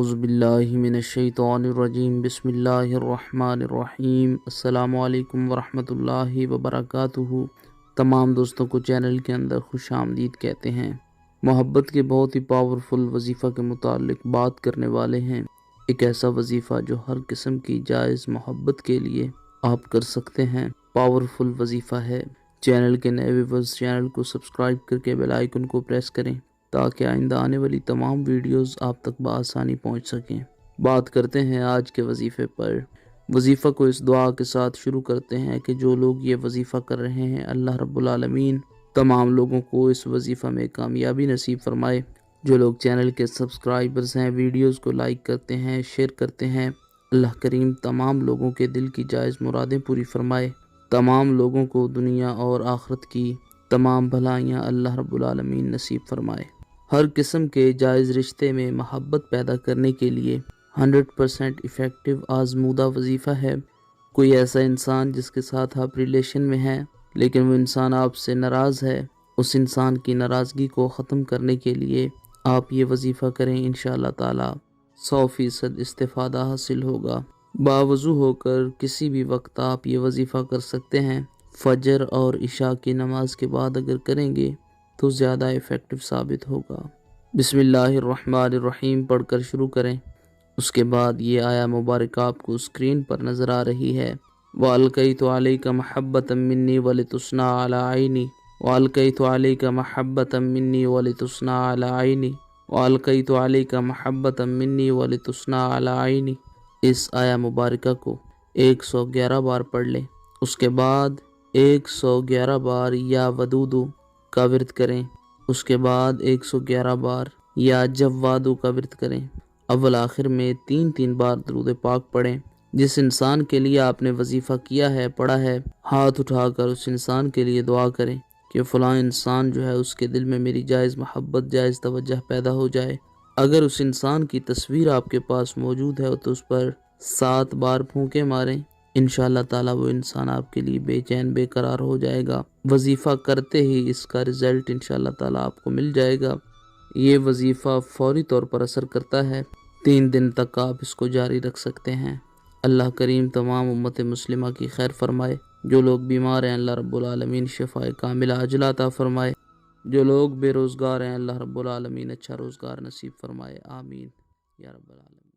اعوذ باللہ من الشیطان الرجیم بسم اللہ الرحمن الرحیم۔ السلام علیکم ورحمۃ اللہ وبرکاتہ۔ تمام دوستوں کو چینل کے اندر خوش آمدید کہتے ہیں۔ محبت کے بہت ہی پاورفل وظیفہ کے متعلق بات کرنے والے ہیں۔ ایک ایسا وظیفہ جو ہر قسم کی جائز محبت کے لیے آپ کر سکتے ہیں۔ پاورفل وظیفہ ہے۔ چینل کے نئے ویورز چینل کو سبسکرائب کر کے بیل آئیکن کو پریس کریں تاکہ آئندہ آنے والی تمام ویڈیوز آپ تک بآسانی پہنچ سکیں۔ بات کرتے ہیں آج کے وظیفے پر۔ وظیفہ کو اس دعا کے ساتھ شروع کرتے ہیں کہ جو لوگ یہ وظیفہ کر رہے ہیں اللہ رب العالمین تمام لوگوں کو اس وظیفہ میں کامیابی نصیب فرمائے۔ جو لوگ چینل کے سبسکرائبرز ہیں ویڈیوز کو لائک کرتے ہیں شیئر کرتے ہیں، اللہ کریم تمام لوگوں کے دل کی جائز مرادیں پوری فرمائے۔ تمام لوگوں کو دنیا اور آخرت کی تمام بھلائیاں اللہ رب العالمین نصیب فرمائے۔ ہر قسم کے جائز رشتے میں محبت پیدا کرنے کے لیے 100% ایفیکٹو آزمودہ وظیفہ ہے۔ کوئی ایسا انسان جس کے ساتھ آپ ریلیشن میں ہیں لیکن وہ انسان آپ سے ناراض ہے، اس انسان کی ناراضگی کو ختم کرنے کے لیے آپ یہ وظیفہ کریں، انشاءاللہ تعالی 100% استفادہ حاصل ہوگا۔ باوضو ہو کر کسی بھی وقت آپ یہ وظیفہ کر سکتے ہیں۔ فجر اور عشاء کی نماز کے بعد اگر کریں گے تو زیادہ ایفیکٹو ثابت ہوگا۔ بسم اللہ الرحمن الرحیم پڑھ کر شروع کریں۔ اس کے بعد یہ آیا مبارکہ آپ کو اسکرین پر نظر آ رہی ہے۔ وَأَلْقَيْتُ عَلَيْكَ مَحَبَّةً مِّنِّي وَلِتُصْنَعَ عَلَىٰ عَيْنِي وَأَلْقَيْتُ عَلَيْكَ مَحَبَّةً مِّنِّي وَلِتُصْنَعَ عَلَىٰ عَيْنِي وَأَلْقَيْتُ عَلَيْكَ مَحَبَّةً مِّنِّي وَلِتُصْنَعَ عَلَىٰ عَيْنِي۔ اس آیا مبارکہ کو 111 بار پڑھ لیں۔ اس کے بعد 111 بار یا ودودو کا ورد کریں۔ اس کے بعد 111 بار یا جوادو کا ورد کریں۔ اول آخر میں 3 بار درود پاک پڑھیں۔ جس انسان کے لیے آپ نے وظیفہ کیا ہے پڑھا ہے، ہاتھ اٹھا کر اس انسان کے لیے دعا کریں کہ فلاں انسان جو ہے اس کے دل میں میری جائز محبت جائز توجہ پیدا ہو جائے۔ اگر اس انسان کی تصویر آپ کے پاس موجود ہے تو اس پر 7 بار پھونکے ماریں، انشاءاللہ تعالی وہ انسان آپ کے لیے بے چین بے قرار ہو جائے گا۔ وظیفہ کرتے ہی اس کا رزلٹ انشاءاللہ تعالی آپ کو مل جائے گا۔ یہ وظیفہ فوری طور پر اثر کرتا ہے۔ 3 دن تک آپ اس کو جاری رکھ سکتے ہیں۔ اللہ کریم تمام امت مسلمہ کی خیر فرمائے۔ جو لوگ بیمار ہیں اللہ رب العالمین شفاء کاملہ عاجلہ عطا فرمائے۔ جو لوگ بے روزگار ہیں اللہ رب العالمین اچھا روزگار نصیب فرمائے۔ آمین یا رب العالمین۔